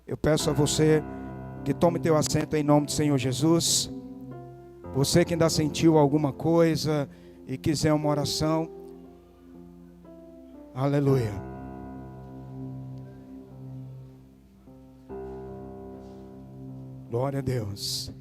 Eu peço a você que tome teu assento em nome do Senhor Jesus. Você que ainda sentiu alguma coisa e quiser uma oração. Aleluia. Glória a Deus.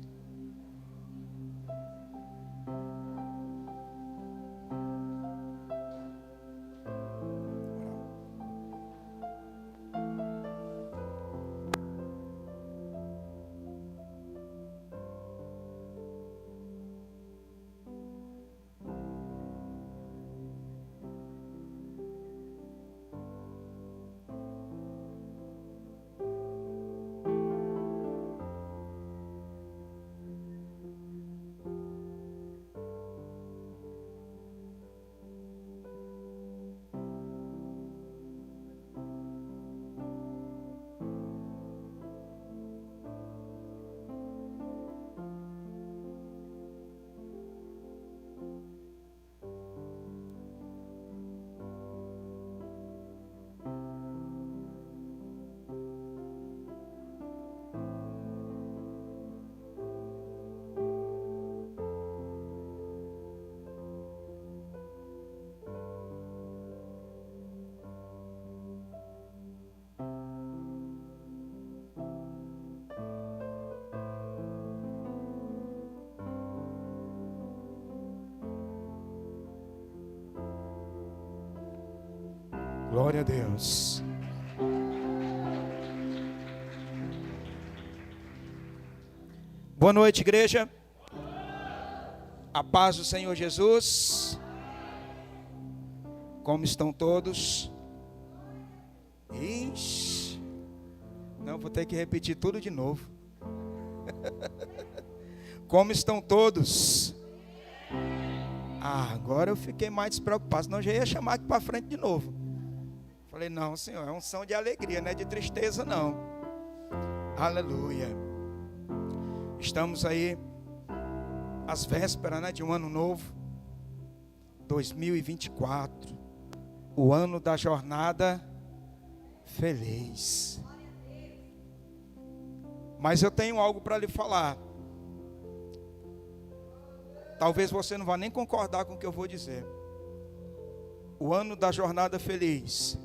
Glória a Deus. Boa noite, igreja. A paz do Senhor Jesus. Como estão todos? Ixi. Não, vou ter que repetir tudo de novo. Como estão todos? Agora eu fiquei mais despreocupado, senão eu já ia chamar aqui para frente de novo. Falei, não, Senhor, é um som de alegria, não é de tristeza, não. Aleluia. Estamos aí, às vésperas, né, de um ano novo, 2024, o ano da jornada feliz. Mas eu tenho algo para lhe falar. Talvez você não vá nem concordar com o que eu vou dizer. O ano da jornada feliz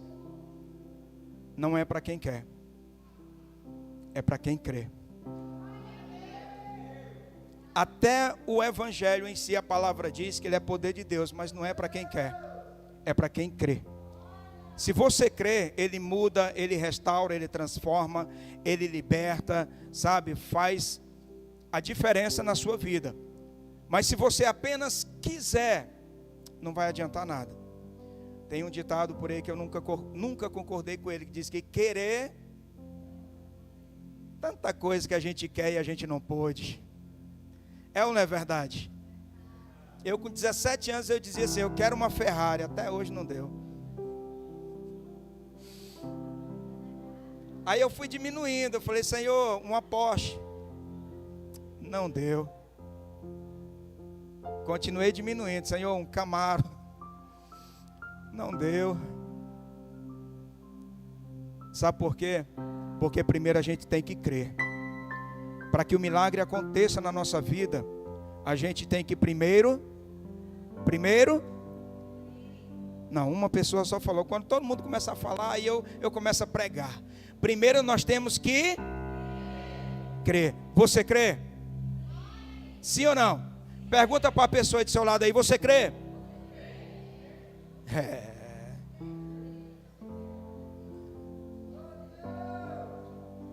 não é para quem quer, é para quem crê. Até o evangelho em si, a palavra diz que ele é poder de Deus, mas não é para quem quer, é para quem crê. Se você crê, ele muda, ele restaura, ele transforma, ele liberta, sabe, faz a diferença na sua vida. Mas se você apenas quiser, não vai adiantar nada. Tem um ditado por aí que eu nunca concordei com ele, que diz que querer, tanta coisa que a gente quer e a gente não pôde. É ou não é verdade? Eu com 17 anos eu dizia assim, eu quero uma Ferrari, até hoje não deu. Aí eu fui diminuindo, eu falei, Senhor, uma Porsche. Não deu. Continuei diminuindo, Senhor, um Camaro. Não deu. Sabe por quê? Porque primeiro a gente tem que crer. Para que o milagre aconteça na nossa vida, a gente tem que primeiro, não, uma pessoa só falou. Quando todo mundo começa a falar, aí eu começo a pregar. Primeiro nós temos que crer. Você crê? Sim ou não? Pergunta para a pessoa do seu lado aí, você crê? É.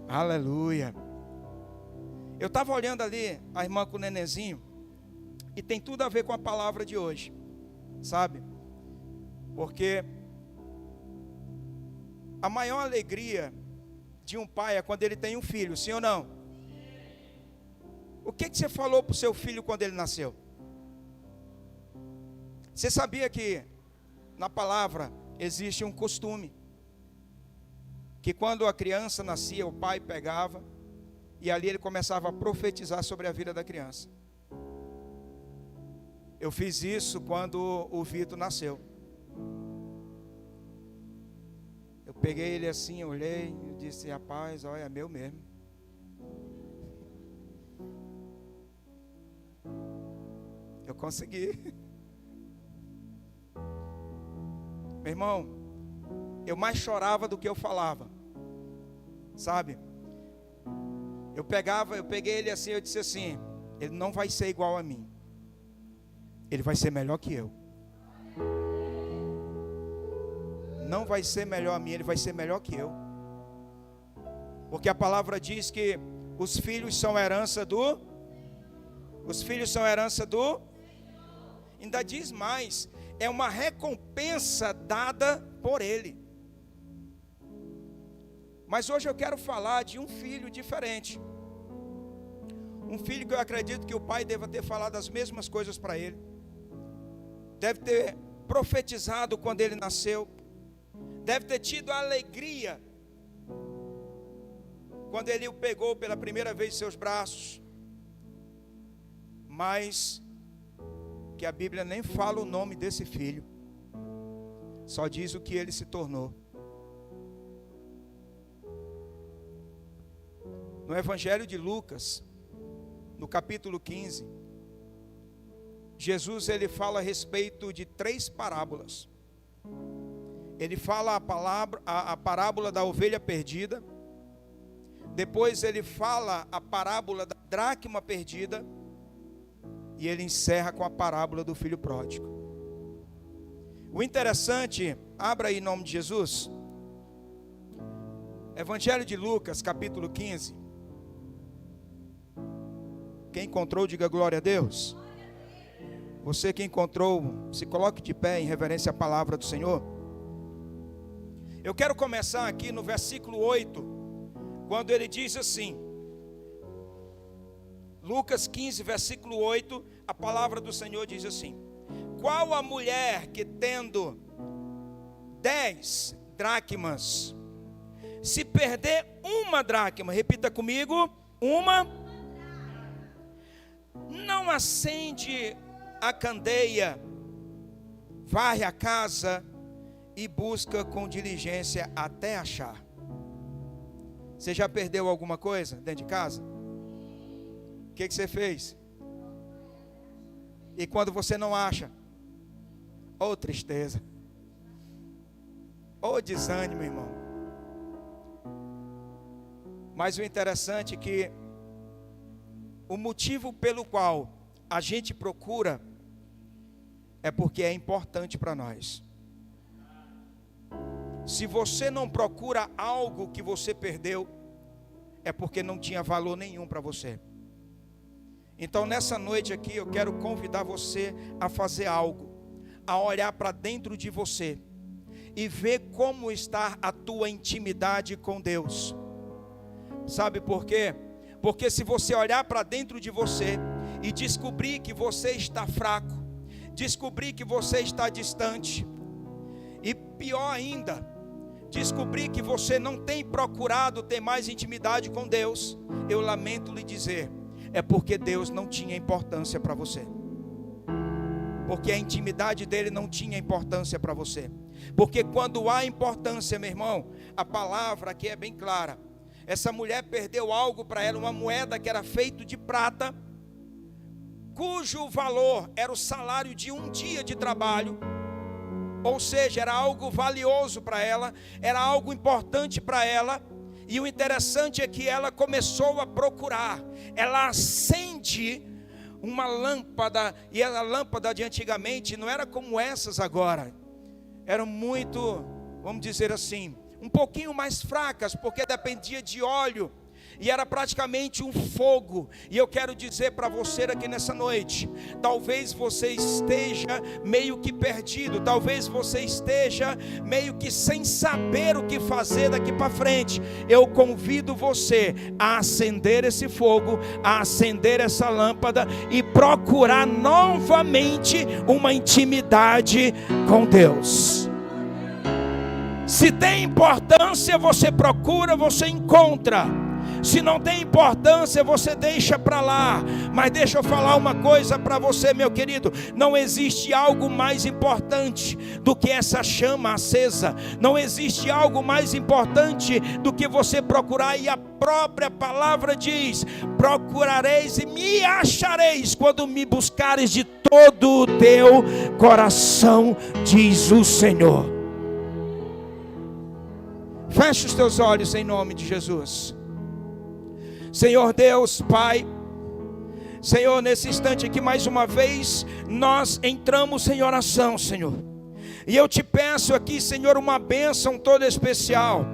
Aleluia. Eu estava olhando ali a irmã com o nenenzinho, e tem tudo a ver com a palavra de hoje, sabe? Porque a maior alegria de um pai é quando ele tem um filho, sim ou não? O que você falou para o seu filho quando ele nasceu? Você sabia que na palavra existe um costume, que quando a criança nascia, o pai pegava e ali ele começava a profetizar sobre a vida da criança. Eu fiz isso quando o Vitor nasceu. Eu peguei ele assim, olhei e disse: rapaz, olha, é meu mesmo. Eu consegui. Meu irmão, eu mais chorava do que eu falava, sabe? Eu peguei ele assim, eu disse assim: ele não vai ser igual a mim, ele vai ser melhor que eu. Não vai ser melhor a mim, ele vai ser melhor que eu. Porque a palavra diz que os filhos são herança do... Os filhos são herança do... Ainda diz mais, é uma recompensa dada por ele. Mas hoje eu quero falar de um filho diferente. Um filho que eu acredito que o pai deva ter falado as mesmas coisas para ele. Deve ter profetizado quando ele nasceu. Deve ter tido a alegria quando ele o pegou pela primeira vez em seus braços. Mas que a Bíblia nem fala o nome desse filho, só diz o que ele se tornou. No Evangelho de Lucas, no capítulo 15, Jesus ele fala a respeito de 3 parábolas. Ele fala a parábola da ovelha perdida. Depois ele fala a parábola da dracma perdida. E ele encerra com a parábola do filho pródigo. O interessante, abra aí em nome de Jesus, Evangelho de Lucas, capítulo 15. Quem encontrou, diga glória a Deus. Você que encontrou, se coloque de pé em reverência à palavra do Senhor. Eu quero começar aqui no versículo 8, quando ele diz assim, Lucas 15, versículo 8, a palavra do Senhor diz assim: qual a mulher que tendo 10 dracmas, se perder uma dracma, repita comigo, uma, não acende a candeia, varre a casa e busca com diligência até achar. Você já perdeu alguma coisa dentro de casa? O que você fez? E quando você não acha? Oh tristeza, oh desânimo, irmão. Mas o interessante é que o motivo pelo qual a gente procura é porque é importante para nós. Se você não procura algo que você perdeu, é porque não tinha valor nenhum para você. Então nessa noite aqui eu quero convidar você a fazer algo, a olhar para dentro de você e ver como está a tua intimidade com Deus. Sabe por quê? Porque se você olhar para dentro de você e descobrir que você está fraco, descobrir que você está distante, e pior ainda, descobrir que você não tem procurado ter mais intimidade com Deus, eu lamento lhe dizer, é porque Deus não tinha importância para você. Porque a intimidade dele não tinha importância para você. Porque quando há importância, meu irmão, a palavra aqui é bem clara. Essa mulher perdeu algo para ela, uma moeda que era feita de prata, cujo valor era o salário de um dia de trabalho. Ou seja, era algo valioso para ela, era algo importante para ela. E o interessante é que ela começou a procurar. Ela acende uma lâmpada, e a lâmpada de antigamente não era como essas agora. Eram muito, vamos dizer assim, um pouquinho mais fracas, porque dependia de óleo. E era praticamente um fogo. E eu quero dizer para você aqui nessa noite, talvez você esteja meio que perdido, talvez você esteja meio que sem saber o que fazer daqui para frente. Eu convido você a acender esse fogo, a acender essa lâmpada e procurar novamente uma intimidade com Deus. Se tem importância, você procura, você encontra. Se não tem importância, você deixa para lá. Mas deixa eu falar uma coisa para você, meu querido. Não existe algo mais importante do que essa chama acesa. Não existe algo mais importante do que você procurar. E a própria palavra diz: procurareis e me achareis quando me buscares de todo o teu coração, diz o Senhor. Feche os teus olhos em nome de Jesus. Senhor Deus, Pai, Senhor, nesse instante aqui mais uma vez nós entramos em oração, Senhor. E eu te peço aqui, Senhor, uma bênção toda especial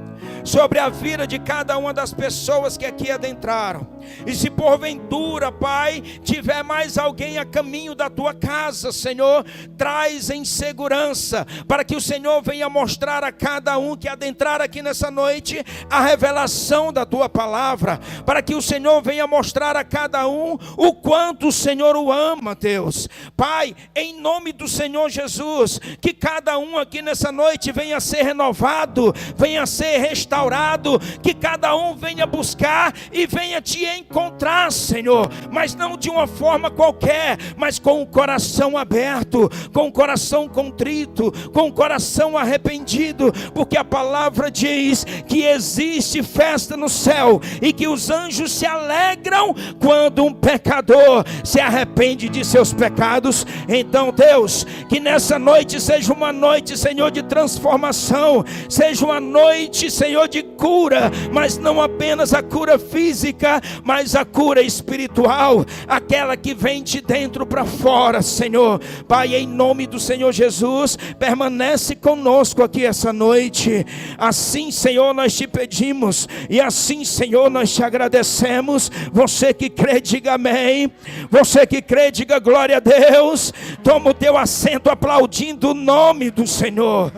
sobre a vida de cada uma das pessoas que aqui adentraram. E se porventura, Pai, tiver mais alguém a caminho da tua casa, Senhor, traz em segurança, para que o Senhor venha mostrar a cada um que adentrar aqui nessa noite a revelação da tua palavra, para que o Senhor venha mostrar a cada um o quanto o Senhor o ama, Deus. Pai, em nome do Senhor Jesus, que cada um aqui nessa noite venha ser renovado, venha ser restaurado, que cada um venha buscar e venha te encontrar, Senhor, mas não de uma forma qualquer, mas com o coração aberto, com o coração contrito, com o coração arrependido, porque a palavra diz que existe festa no céu e que os anjos se alegram quando um pecador se arrepende de seus pecados. Então, Deus, que nessa noite seja uma noite, Senhor, de transformação, seja uma noite, Senhor, de cura, mas não apenas a cura física, mas a cura espiritual, aquela que vem de dentro para fora, Senhor. Pai, em nome do Senhor Jesus, permanece conosco aqui essa noite. Assim, Senhor, nós te pedimos, e assim, Senhor, nós te agradecemos. Você que crê, diga amém. Você que crê, diga glória a Deus. Toma o teu assento aplaudindo o nome do Senhor.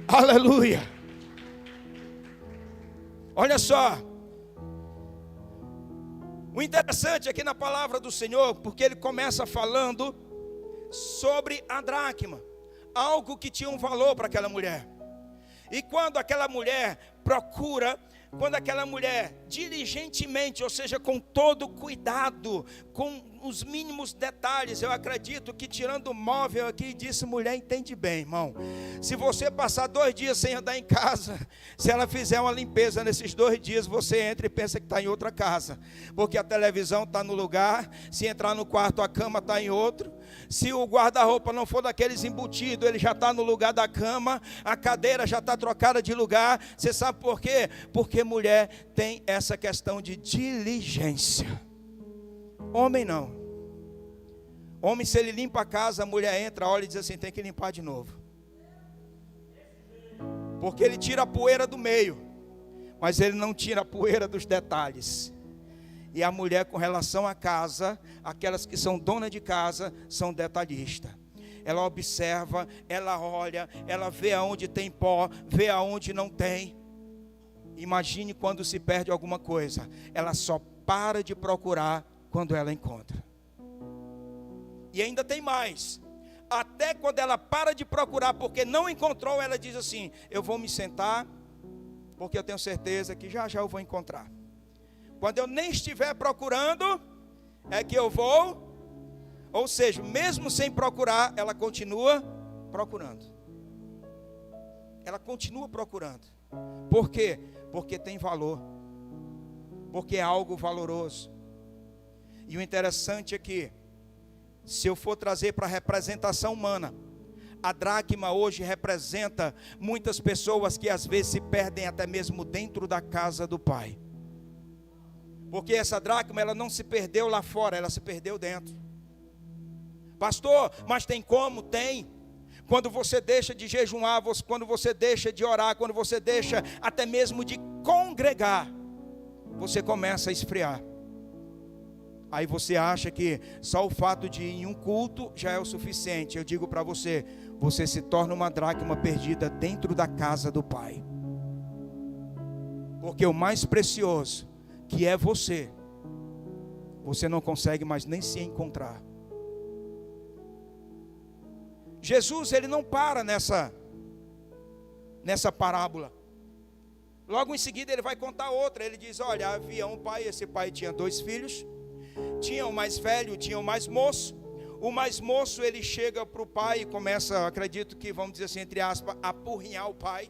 Aleluia. Olha só, o interessante aqui na palavra do Senhor, porque ele começa falando sobre a dracma, algo que tinha um valor para aquela mulher. E quando aquela mulher procura, quando aquela mulher diligentemente, ou seja, com todo cuidado, com os mínimos detalhes, eu acredito que tirando o móvel aqui, disse: mulher, entende bem, irmão, se você passar 2 dias sem andar em casa, se ela fizer uma limpeza nesses 2 dias, você entra e pensa que está em outra casa, porque a televisão está no lugar, se entrar no quarto a cama está em outro, se o guarda-roupa não for daqueles embutidos, ele já está no lugar da cama, a cadeira já está trocada de lugar. Você sabe por quê? Porque mulher tem essa questão de diligência. Homem não. Homem, se ele limpa a casa, a mulher entra, olha e diz assim: tem que limpar de novo, porque ele tira a poeira do meio, mas ele não tira a poeira dos detalhes. E a mulher, com relação à casa, aquelas que são donas de casa, são detalhistas. Ela observa, ela olha, ela vê aonde tem pó, vê aonde não tem. Imagine quando se perde alguma coisa, ela só para de procurar quando ela encontra. E ainda tem mais, até quando ela para de procurar porque não encontrou, ela diz assim: eu vou me sentar, porque eu tenho certeza que já já eu vou encontrar. Quando eu nem estiver procurando, é que eu vou. Ou seja, mesmo sem procurar, ela continua procurando. Ela continua procurando. Por quê? Porque tem valor, porque é algo valoroso. E o interessante é que, se eu for trazer para a representação humana, a dracma hoje representa muitas pessoas que às vezes se perdem até mesmo dentro da casa do Pai. Porque essa dracma, ela não se perdeu lá fora, ela se perdeu dentro. Pastor, mas tem como? Tem. Quando você deixa de jejuar, quando você deixa de orar, quando você deixa até mesmo de congregar, você começa a esfriar. Aí você acha que só o fato de ir em um culto já é o suficiente. Eu digo para você, você se torna uma dracma perdida dentro da casa do Pai. Porque o mais precioso, que é você, você não consegue mais nem se encontrar. Jesus, ele não para nessa parábola. Logo em seguida ele vai contar outra. Ele diz: olha, havia um pai, esse pai tinha 2 filhos. Tinha o mais velho, tinha o mais moço. O mais moço, ele chega para o pai e começa, acredito que, vamos dizer assim, entre aspas, apurrinhar o pai,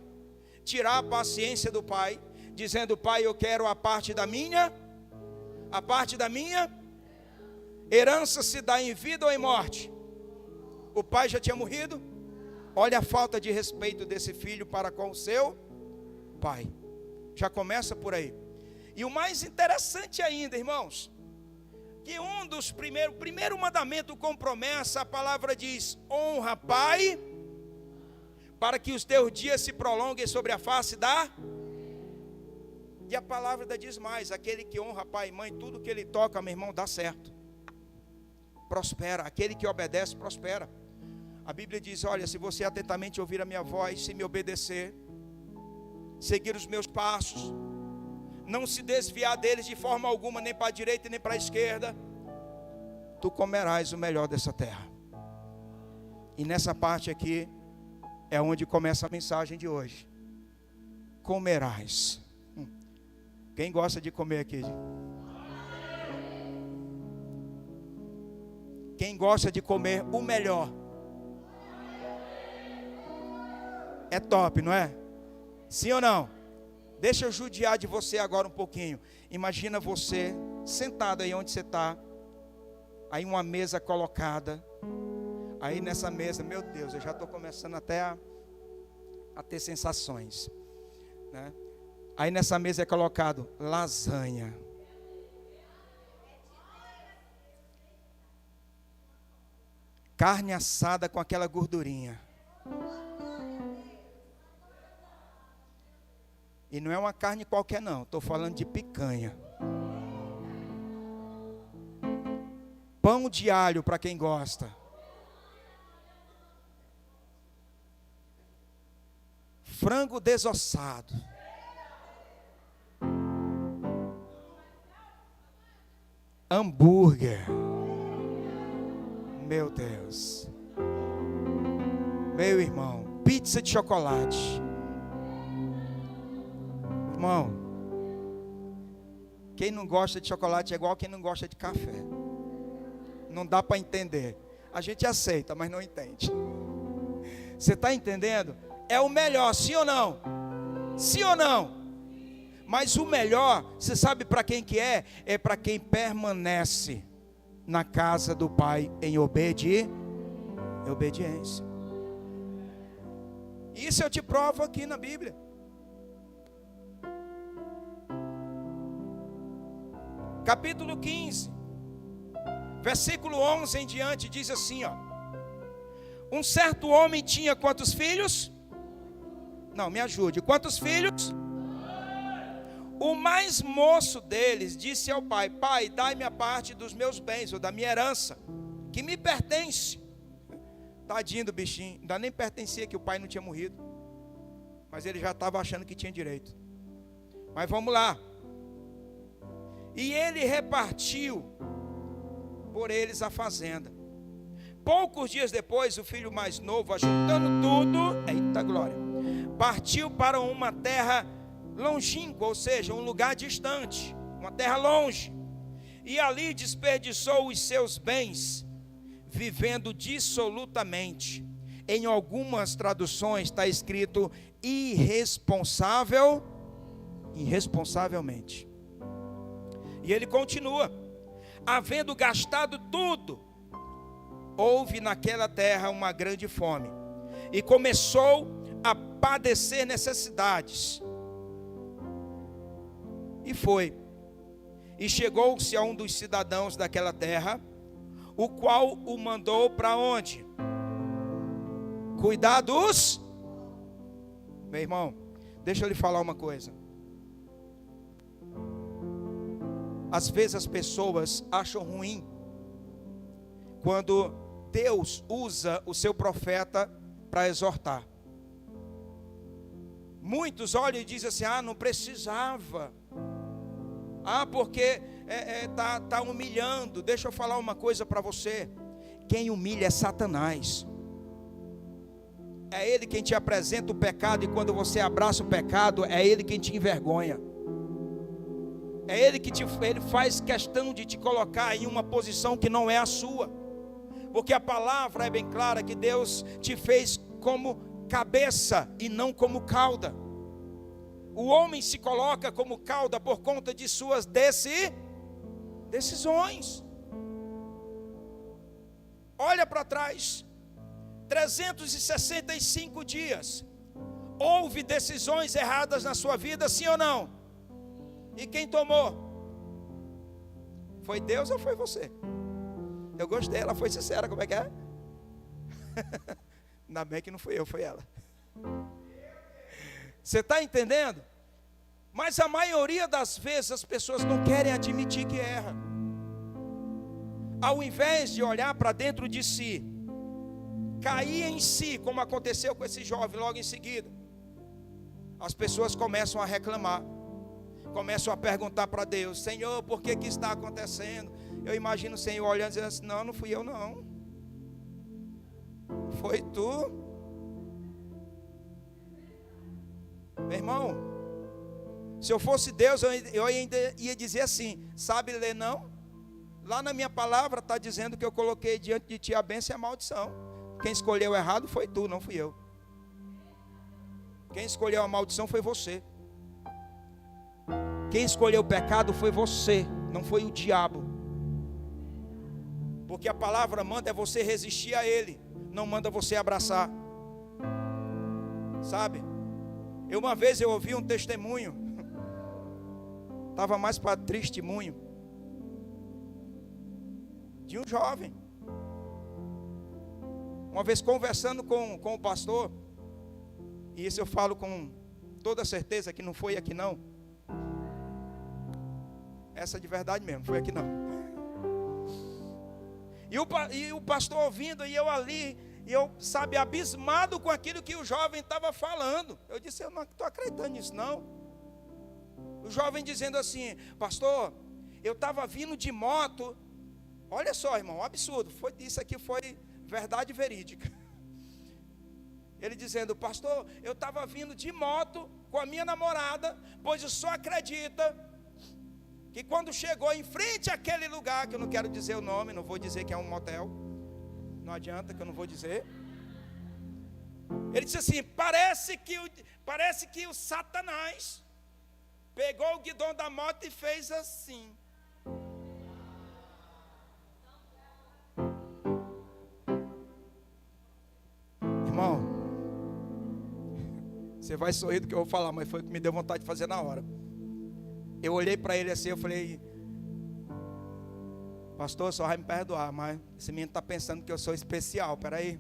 tirar a paciência do pai, dizendo: pai, eu quero a parte da minha herança. Se dá em vida ou em morte? O pai já tinha morrido. Olha a falta de respeito desse filho para com o seu pai. Já começa por aí. E o mais interessante ainda, irmãos, que um dos primeiro mandamento com promessa, a palavra diz: honra pai, para que os teus dias se prolonguem sobre a face da... E a palavra ainda diz mais: aquele que honra pai e mãe, tudo que ele toca, meu irmão, dá certo, prospera. Aquele que obedece, prospera. A Bíblia diz: olha, se você atentamente ouvir a minha voz, se me obedecer, seguir os meus passos, não se desviar deles de forma alguma, nem para a direita nem para a esquerda, tu comerás o melhor dessa terra. E nessa parte aqui é onde começa a mensagem de hoje. Comerás. Quem gosta de comer aqui? Quem gosta de comer o melhor? É top, não é? Sim ou não? Deixa eu judiar de você agora um pouquinho. Imagina você sentado aí onde você está. Aí uma mesa colocada. Aí nessa mesa, meu Deus, eu já estou começando até a ter sensações, né? Aí nessa mesa é colocado lasanha, carne assada com aquela gordurinha. E não é uma carne qualquer não, estou falando de picanha. Pão de alho para quem gosta. Frango desossado. Hambúrguer. Meu Deus. Meu irmão, pizza de chocolate. Irmão, quem não gosta de chocolate é igual quem não gosta de café. Não dá para entender. A gente aceita, mas não entende. Você está entendendo? É o melhor, sim ou não? Sim ou não? Mas o melhor, você sabe para quem que é? É para quem permanece na casa do Pai em obediência. Isso eu te provo aqui na Bíblia. Capítulo 15, versículo 11 em diante, diz assim, ó: um certo homem tinha quantos filhos? Não, me ajude. Quantos filhos? O mais moço deles disse ao pai: pai, dai-me a parte dos meus bens, ou da minha herança, que me pertence. Tadinho do bichinho, ainda nem pertencia, que o pai não tinha morrido, mas ele já estava achando que tinha direito. Mas vamos lá. E ele repartiu por eles a fazenda. Poucos dias depois, o filho mais novo, ajuntando tudo, eita glória, partiu para uma terra longínqua, ou seja, um lugar distante, uma terra longe, e ali desperdiçou os seus bens, vivendo dissolutamente. Em algumas traduções está escrito irresponsavelmente. E ele continua: havendo gastado tudo, houve naquela terra uma grande fome, e começou a padecer necessidades. E foi, e chegou-se a um dos cidadãos daquela terra, o qual o mandou para onde? Cuidar dos... Meu irmão, deixa eu lhe falar uma coisa. Às vezes as pessoas acham ruim quando Deus usa o seu profeta para exortar. Muitos olham e dizem assim: ah, não precisava. Ah, porque tá humilhando. Deixa eu falar uma coisa para você. Quem humilha é Satanás. É Ele quem te apresenta o pecado, e quando você abraça o pecado, é Ele quem te envergonha. É Ele que Ele faz questão de te colocar em uma posição que não é a sua. Porque a palavra é bem clara que Deus te fez como cabeça e não como cauda. O homem se coloca como cauda por conta de suas decisões. Olha para trás. 365 dias. Houve decisões erradas na sua vida, sim ou não? E quem tomou? Foi Deus ou foi você? Eu gostei, ela foi sincera, como é que é? Ainda bem que não fui eu, foi ela. Você está entendendo? Mas a maioria das vezes as pessoas não querem admitir que erra. Ao invés de olhar para dentro de si, cair em si, como aconteceu com esse jovem logo em seguida, as pessoas começam a reclamar, começam a perguntar para Deus: Senhor, por que está acontecendo? Eu imagino o Senhor olhando e dizendo assim: não fui eu não, foi tu. Meu irmão, se eu fosse Deus, eu ainda ia dizer assim: sabe ler não? Lá na minha palavra está dizendo que eu coloquei diante de ti a bênção e a maldição. Quem escolheu errado foi tu, não fui eu. Quem escolheu a maldição foi você. Quem escolheu o pecado foi você, não foi o diabo. Porque a palavra manda é você resistir a ele, não manda você abraçar. Sabe? Uma vez eu ouvi um testemunho, estava mais para testemunho, de um jovem. Uma vez conversando com o pastor, e isso eu falo com toda certeza que não foi aqui não. Essa de verdade mesmo, foi aqui não. E o pastor ouvindo, e eu ali, e eu, sabe, abismado com aquilo que o jovem estava falando. Eu disse: eu não estou acreditando nisso não. O jovem dizendo assim: pastor, eu estava vindo de moto. Olha só, irmão, um absurdo. Isso aqui foi verdade verídica. Ele dizendo: pastor, eu estava vindo de moto com a minha namorada, pois o senhor acredita que quando chegou em frente àquele lugar, que eu não quero dizer o nome, não vou dizer que é um motel, não adianta que eu não vou dizer. Ele disse assim: parece que o Satanás pegou o guidão da moto e fez assim. Irmão, você vai sorrir do que eu vou falar, mas foi o que me deu vontade de fazer na hora. Eu olhei para ele assim, eu falei: pastor, só vai me perdoar, mas esse menino está pensando que eu sou especial. Peraí,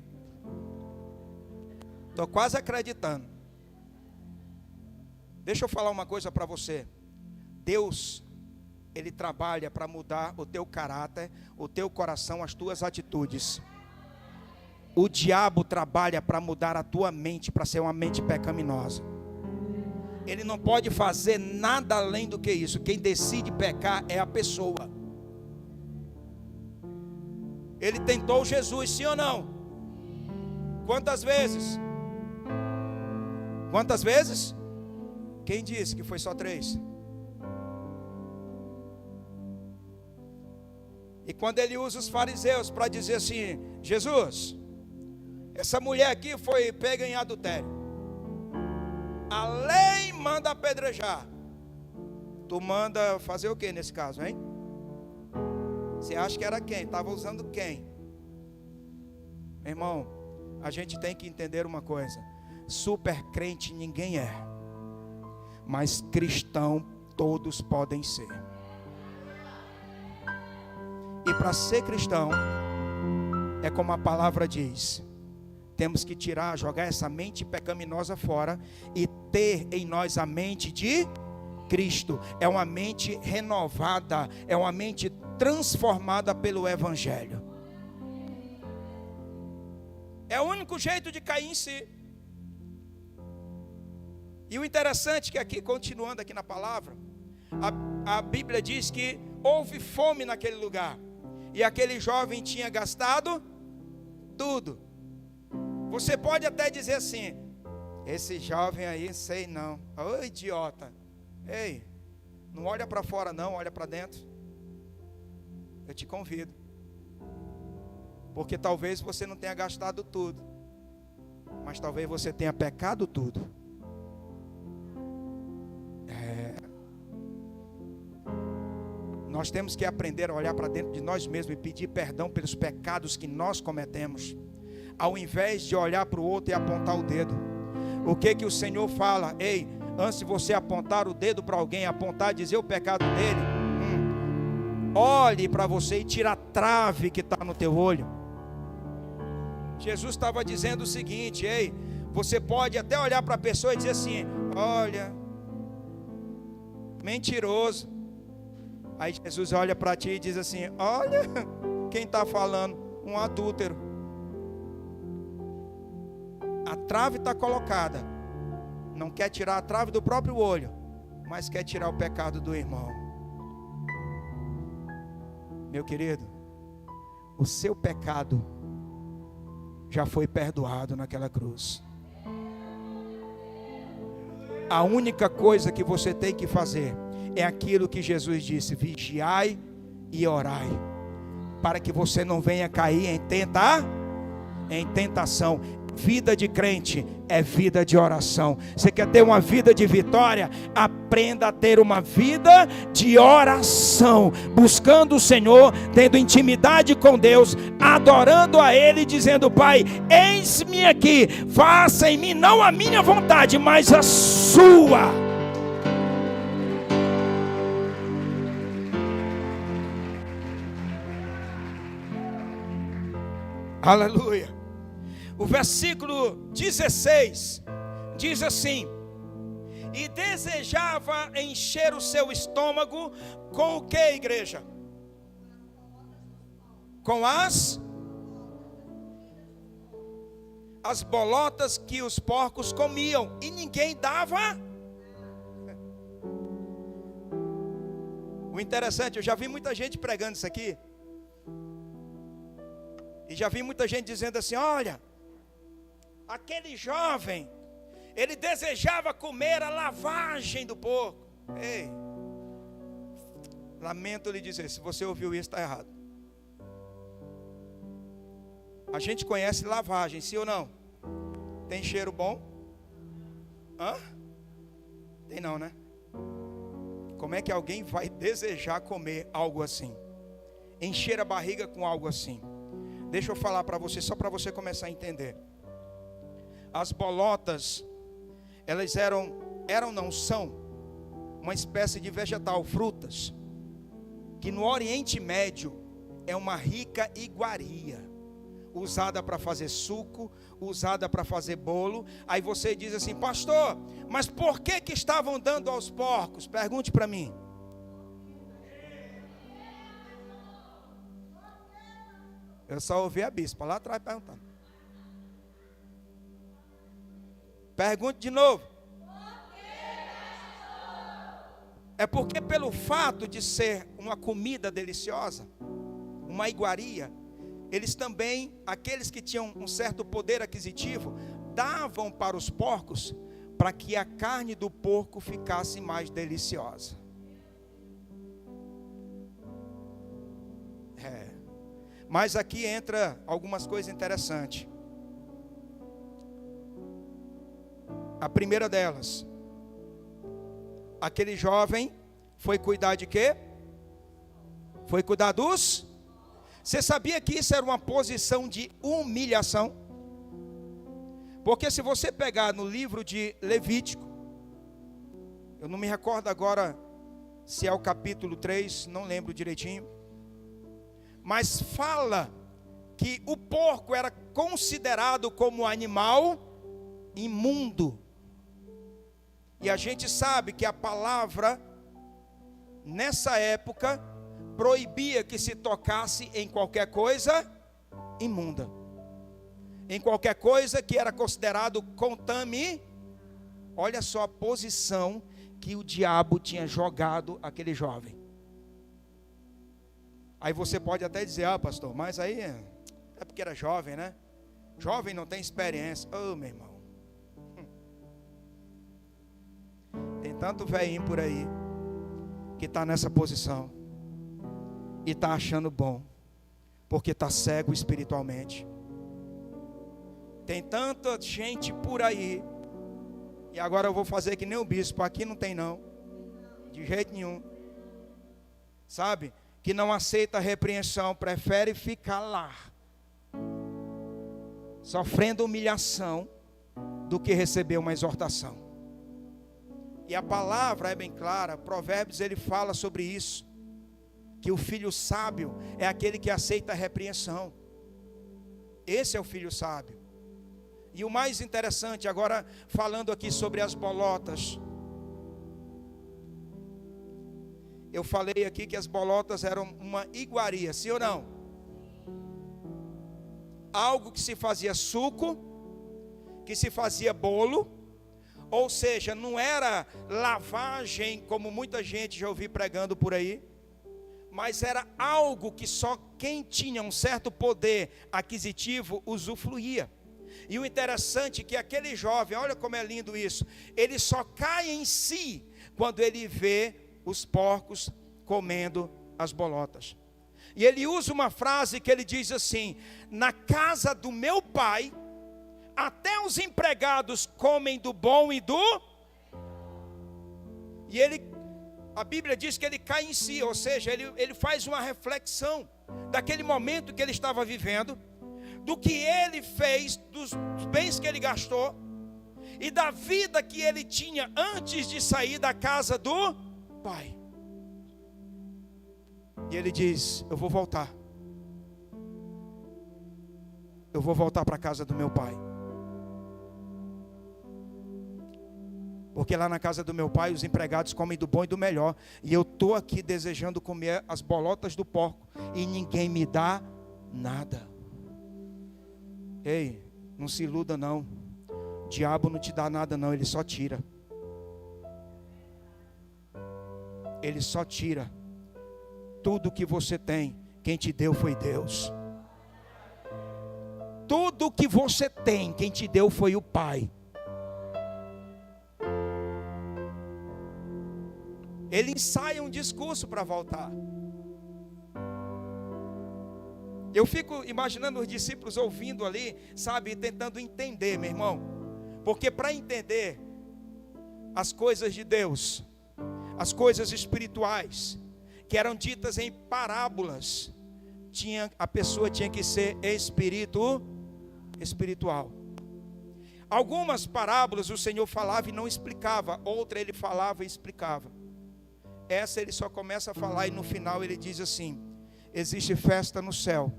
estou quase acreditando. Deixa eu falar uma coisa para você. Deus, Ele trabalha para mudar o teu caráter, o teu coração, as tuas atitudes. O diabo trabalha para mudar a tua mente, para ser uma mente pecaminosa. Ele não pode fazer nada além do que isso. Quem decide pecar é a pessoa. Ele tentou Jesus, sim ou não? Quantas vezes? Quantas vezes? Quem disse que foi só 3? E quando ele usa os fariseus para dizer assim: Jesus, essa mulher aqui foi pega em adultério, a lei manda apedrejar, tu manda fazer o que nesse caso, hein? Você acha que era quem? Estava usando quem? Meu irmão, a gente tem que entender uma coisa: super crente ninguém é, mas cristão todos podem ser. E para ser cristão, é como a palavra diz, temos que tirar, jogar essa mente pecaminosa fora e ter em nós a mente de Cristo. É uma mente renovada, é uma mente transformada pelo Evangelho. É o único jeito de cair em si. E o interessante é que aqui, continuando aqui na palavra, a Bíblia diz que houve fome naquele lugar. E aquele jovem tinha gastado tudo. Você pode até dizer assim: esse jovem aí, sei não. Ô idiota. Ei, não olha para fora não, olha para dentro. Eu te convido. Porque talvez você não tenha gastado tudo, mas talvez você tenha pecado tudo. Nós temos que aprender a olhar para dentro de nós mesmos e pedir perdão pelos pecados que nós cometemos, ao invés de olhar para o outro e apontar o dedo. O que o Senhor fala? Ei, antes de você apontar o dedo para alguém, apontar, dizer o pecado dele, olhe para você e tira a trave que está no teu olho. Jesus estava dizendo o seguinte: ei, você pode até olhar para a pessoa e dizer assim: olha, mentiroso. Aí Jesus olha para ti e diz assim: olha, quem está falando? Um adúltero. A trave está colocada. Não quer tirar a trave do próprio olho, mas quer tirar o pecado do irmão. Meu querido, o seu pecado já foi perdoado naquela cruz. A única coisa que você tem que fazer é aquilo que Jesus disse: vigiai e orai, para que você não venha cair em tentação. Vida de crente é vida de oração. Você quer ter uma vida de vitória? Aprenda a ter uma vida de oração, buscando o Senhor, tendo intimidade com Deus, adorando a Ele, dizendo: Pai, eis-me aqui, faça em mim não a minha vontade, mas a sua. Aleluia. O versículo 16 diz assim: e desejava encher o seu estômago com o que, igreja? Com as bolotas que os porcos comiam, e ninguém dava. O interessante, eu já vi muita gente pregando isso aqui, e já vi muita gente dizendo assim: olha, aquele jovem, ele desejava comer a lavagem do porco. Ei, lamento lhe dizer, se você ouviu isso, está errado. A gente conhece lavagem, sim ou não? Tem cheiro bom? Hã? Tem não, né? Como é que alguém vai desejar comer algo assim? Encher a barriga com algo assim? Deixa eu falar para você, só para você começar a entender. As bolotas, elas são uma espécie de vegetal, frutas, que no Oriente Médio é uma rica iguaria, usada para fazer suco, usada para fazer bolo. Aí você diz assim: pastor, mas por que estavam dando aos porcos? Pergunte para mim. Eu só ouvi a bispa lá atrás perguntando. Pergunte de novo. É porque pelo fato de ser uma comida deliciosa, uma iguaria, eles também, aqueles que tinham um certo poder aquisitivo, davam para os porcos, para que a carne do porco ficasse mais deliciosa. Mas aqui entra algumas coisas interessantes. A primeira delas, aquele jovem foi cuidar de quê? Foi cuidar dos? Você sabia que isso era uma posição de humilhação? Porque se você pegar no livro de Levítico, eu não me recordo agora se é o capítulo 3, não lembro direitinho, mas fala que o porco era considerado como animal imundo. E a gente sabe que a palavra, nessa época, proibia que se tocasse em qualquer coisa imunda, em qualquer coisa que era considerado contaminado. Olha só a posição que o diabo tinha jogado aquele jovem. Aí você pode até dizer: ah, pastor, mas aí é porque era jovem, né? Jovem não tem experiência. Ô, meu irmão. Tem tanto velhinho por aí que está nessa posição e está achando bom, porque está cego espiritualmente. Tem tanta gente por aí, e agora eu vou fazer que nem o bispo, aqui não tem não, de jeito nenhum, sabe, que não aceita a repreensão, prefere ficar lá, sofrendo humilhação, do que receber uma exortação. E a palavra é bem clara, Provérbios ele fala sobre isso, que o filho sábio é aquele que aceita a repreensão. Esse é o filho sábio. E o mais interessante, agora falando aqui sobre as bolotas. Eu falei aqui que as bolotas eram uma iguaria, sim ou não? Algo que se fazia suco, que se fazia bolo, ou seja, não era lavagem como muita gente já ouvi pregando por aí, mas era algo que só quem tinha um certo poder aquisitivo usufruía. E o interessante é que aquele jovem, olha como é lindo isso, ele só cai em si quando ele vê os porcos comendo as bolotas. E ele usa uma frase que ele diz assim: na casa do meu pai, até os empregados comem do bom e do... E ele, a Bíblia diz que ele cai em si, ou seja, ele faz uma reflexão daquele momento que ele estava vivendo, do que ele fez, dos bens que ele gastou, e da vida que ele tinha antes de sair da casa do pai. E ele diz: eu vou voltar. Eu vou voltar para a casa do meu pai. Porque lá na casa do meu pai os empregados comem do bom e do melhor. E eu estou aqui desejando comer as bolotas do porco. E ninguém me dá nada. Ei, não se iluda não. O diabo não te dá nada não, ele só tira. Ele só tira. Tudo que você tem, quem te deu foi Deus. Tudo que você tem, quem te deu foi o Pai. Ele ensaia um discurso para voltar. Eu fico imaginando os discípulos ouvindo ali, sabe, tentando entender, meu irmão. Porque para entender as coisas de Deus, as coisas espirituais, que eram ditas em parábolas, a pessoa tinha que ser espiritual. Algumas parábolas o Senhor falava e não explicava, outra ele falava e explicava. Essa ele só começa a falar e no final ele diz assim: existe festa no céu,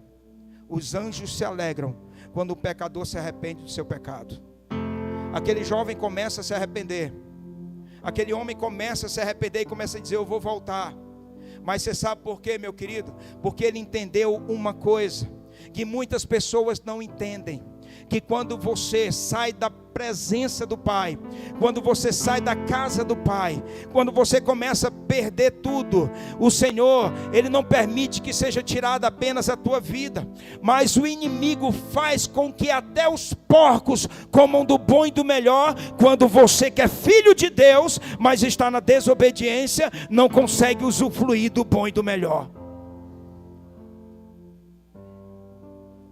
os anjos se alegram quando o pecador se arrepende do seu pecado. Aquele jovem começa a se arrepender, aquele homem começa a se arrepender e começa a dizer: eu vou voltar. Mas você sabe por quê, meu querido? Porque ele entendeu uma coisa que muitas pessoas não entendem, que quando você sai da presença do Pai, quando você sai da casa do Pai, quando você começa a perder tudo, o Senhor, Ele não permite que seja tirada apenas a tua vida, mas o inimigo faz com que até os porcos comam do bom e do melhor, quando você que é filho de Deus, mas está na desobediência, não consegue usufruir do bom e do melhor.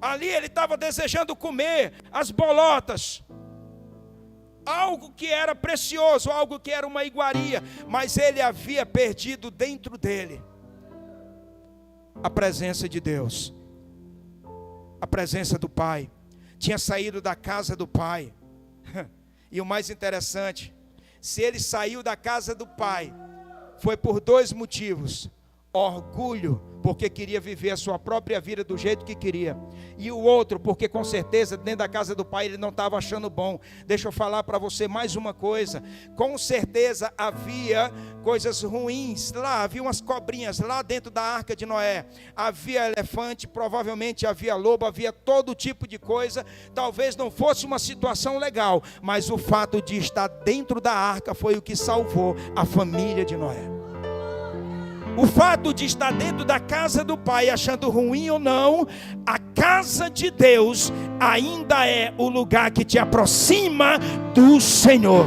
Ali ele estava desejando comer as bolotas, algo que era precioso, algo que era uma iguaria, mas ele havia perdido dentro dele a presença de Deus, a presença do Pai. Tinha saído da casa do Pai. E o mais interessante, se ele saiu da casa do Pai, foi por dois motivos: orgulho, porque queria viver a sua própria vida do jeito que queria, e o outro, porque com certeza dentro da casa do Pai ele não estava achando bom. Deixa eu falar para você mais uma coisa: com certeza havia coisas ruins lá, havia umas cobrinhas lá dentro da arca de Noé, havia elefante, provavelmente havia lobo, havia todo tipo de coisa. Talvez não fosse uma situação legal, mas o fato de estar dentro da arca foi o que salvou a família de Noé. O fato de estar dentro da casa do Pai, achando ruim ou não, a casa casa de Deus ainda é o lugar que te aproxima do Senhor.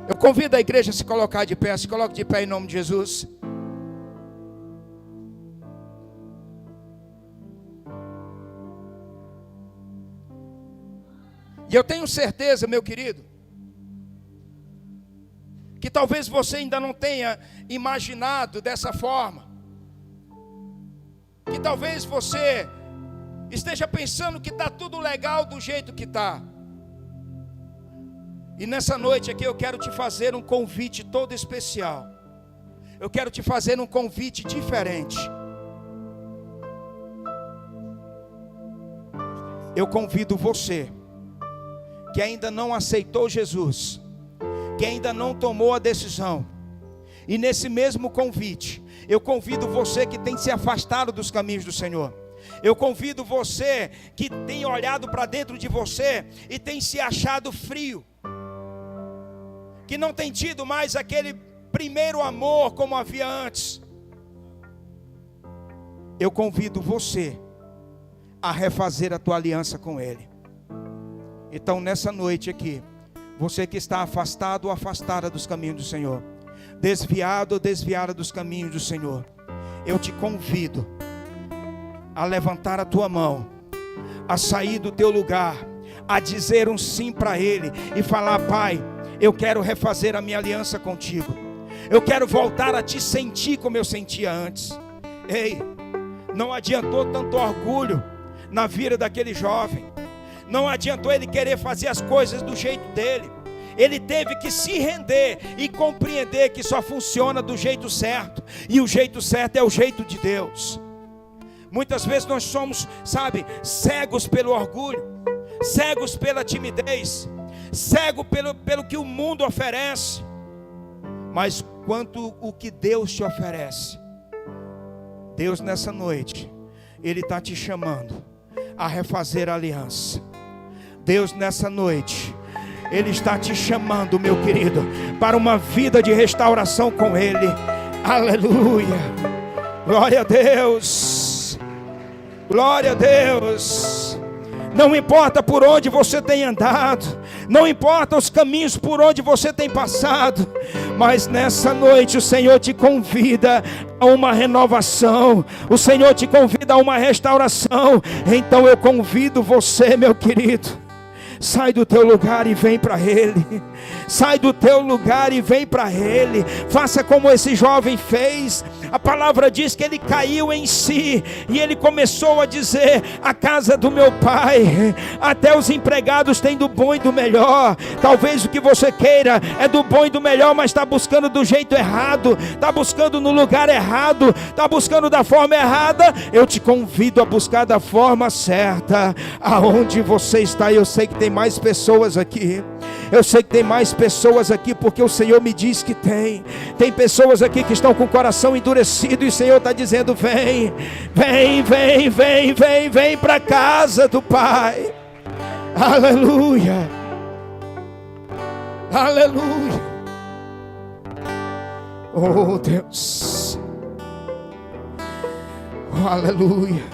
Eu convido a igreja a se colocar de pé. Se coloque de pé em nome de Jesus. E eu tenho certeza, meu querido, que talvez você ainda não tenha imaginado dessa forma. Que talvez você esteja pensando que está tudo legal do jeito que está. E nessa noite aqui eu quero te fazer um convite todo especial. Eu quero te fazer um convite diferente. Eu convido você que ainda não aceitou Jesus, que ainda não tomou a decisão, e nesse mesmo convite, eu convido você que tem se afastado dos caminhos do Senhor. Eu convido você que tem olhado para dentro de você e tem se achado frio, que não tem tido mais aquele primeiro amor como havia antes. Eu convido você a refazer a tua aliança com Ele. Então nessa noite aqui, você que está afastado ou afastada dos caminhos do Senhor, desviado ou desviada dos caminhos do Senhor, eu te convido a levantar a tua mão, a sair do teu lugar, a dizer um sim para Ele e falar: Pai, eu quero refazer a minha aliança contigo. Eu quero voltar a te sentir como eu sentia antes. Ei, não adiantou tanto orgulho na vida daquele jovem. Não adiantou ele querer fazer as coisas do jeito dele. Ele teve que se render e compreender que só funciona do jeito certo. E o jeito certo é o jeito de Deus. Muitas vezes nós somos, cegos pelo orgulho, cegos pela timidez, cego pelo que o mundo oferece. Mas quanto o que Deus te oferece, Deus nessa noite, Ele está te chamando a refazer a aliança. Deus nessa noite, Ele está te chamando, meu querido, para uma vida de restauração com Ele. Aleluia, glória a Deus, glória a Deus. Não importa por onde você tem andado, não importa os caminhos por onde você tem passado, mas nessa noite o Senhor te convida a uma renovação, o Senhor te convida a uma restauração. Então eu convido você, meu querido, sai do teu lugar e vem para Ele. Sai do teu lugar e vem para Ele. Faça como esse jovem fez. A palavra diz que ele caiu em si e ele começou a dizer: a casa do meu pai, até os empregados têm do bom e do melhor. Talvez o que você queira é do bom e do melhor, mas está buscando do jeito errado, está buscando no lugar errado, está buscando da forma errada. Eu te convido a buscar da forma certa. Aonde você está, eu sei que tem mais pessoas aqui. Eu sei que tem mais pessoas aqui, porque o Senhor me diz que tem pessoas aqui que estão com o coração endurecido, e o Senhor está dizendo: vem para a casa do Pai. Aleluia, aleluia. Oh Deus, oh, aleluia.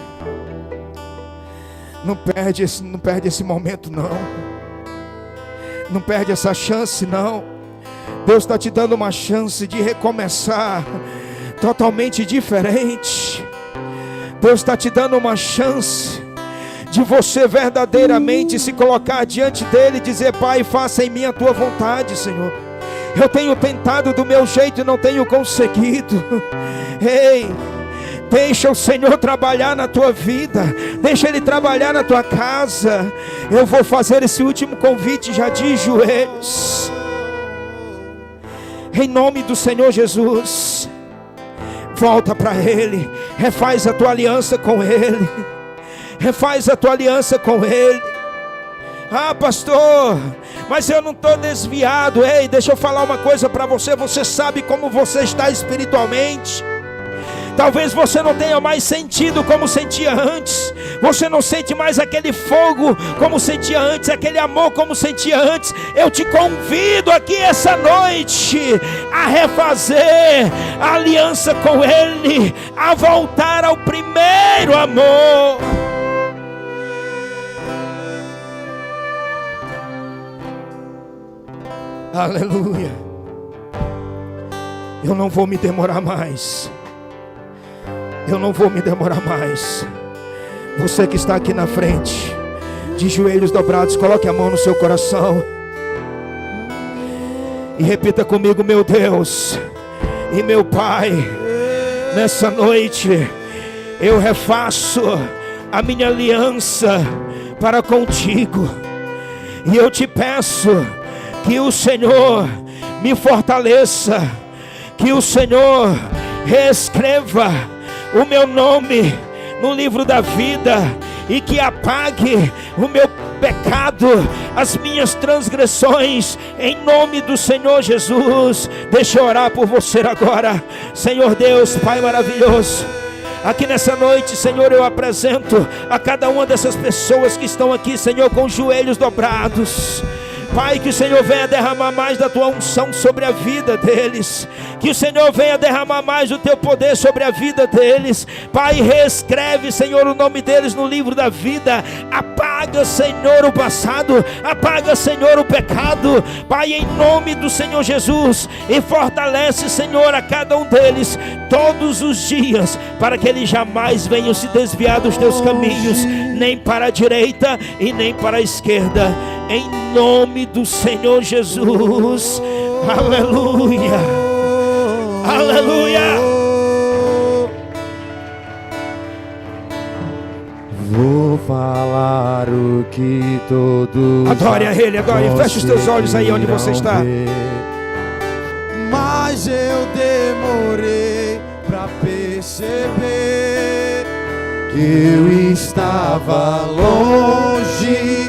Não perde esse momento não. Não perde essa chance não. Deus está te dando uma chance de recomeçar totalmente diferente. Deus está te dando uma chance de você verdadeiramente se colocar diante dele e dizer: Pai, faça em mim a tua vontade, Senhor. Eu tenho tentado do meu jeito e não tenho conseguido. Ei, deixa o Senhor trabalhar na tua vida, deixa Ele trabalhar na tua casa. Eu vou fazer esse último convite já de joelhos, em nome do Senhor Jesus. Volta para Ele, refaz a tua aliança com Ele, refaz a tua aliança com Ele. Ah, pastor, mas eu não estou desviado. Ei, deixa eu falar uma coisa para você. Você sabe como você está espiritualmente. Talvez você não tenha mais sentido como sentia antes. Você não sente mais aquele fogo como sentia antes, aquele amor como sentia antes. Eu te convido aqui essa noite a refazer a aliança com Ele, a voltar ao primeiro amor. Aleluia. Eu não vou me demorar mais. Eu não vou me demorar mais. Você que está aqui na frente, de joelhos dobrados, coloque a mão no seu coração e repita comigo: meu Deus e meu Pai, nessa noite eu refaço a minha aliança para contigo, e eu te peço que o Senhor me fortaleça, que o Senhor reescreva o meu nome no livro da vida, e que apague o meu pecado, as minhas transgressões, em nome do Senhor Jesus. Deixa eu orar por você agora. Senhor Deus, Pai maravilhoso, aqui nessa noite, Senhor, eu apresento a cada uma dessas pessoas que estão aqui, Senhor, com os joelhos dobrados. Pai, que o Senhor venha derramar mais da tua unção sobre a vida deles, que o Senhor venha derramar mais do teu poder sobre a vida deles. Pai, reescreve, Senhor, o nome deles no livro da vida. Apaga, Senhor, o passado, apaga, Senhor, o pecado, Pai, em nome do Senhor Jesus, e fortalece, Senhor, a cada um deles todos os dias, para que eles jamais venham se desviar dos teus caminhos, nem para a direita e nem para a esquerda, em nome do Senhor Jesus. Aleluia, aleluia. Vou falar o que todos adore a Ele, adore. Feche os teus olhos aí onde você está. Mas eu demorei pra perceber que eu estava longe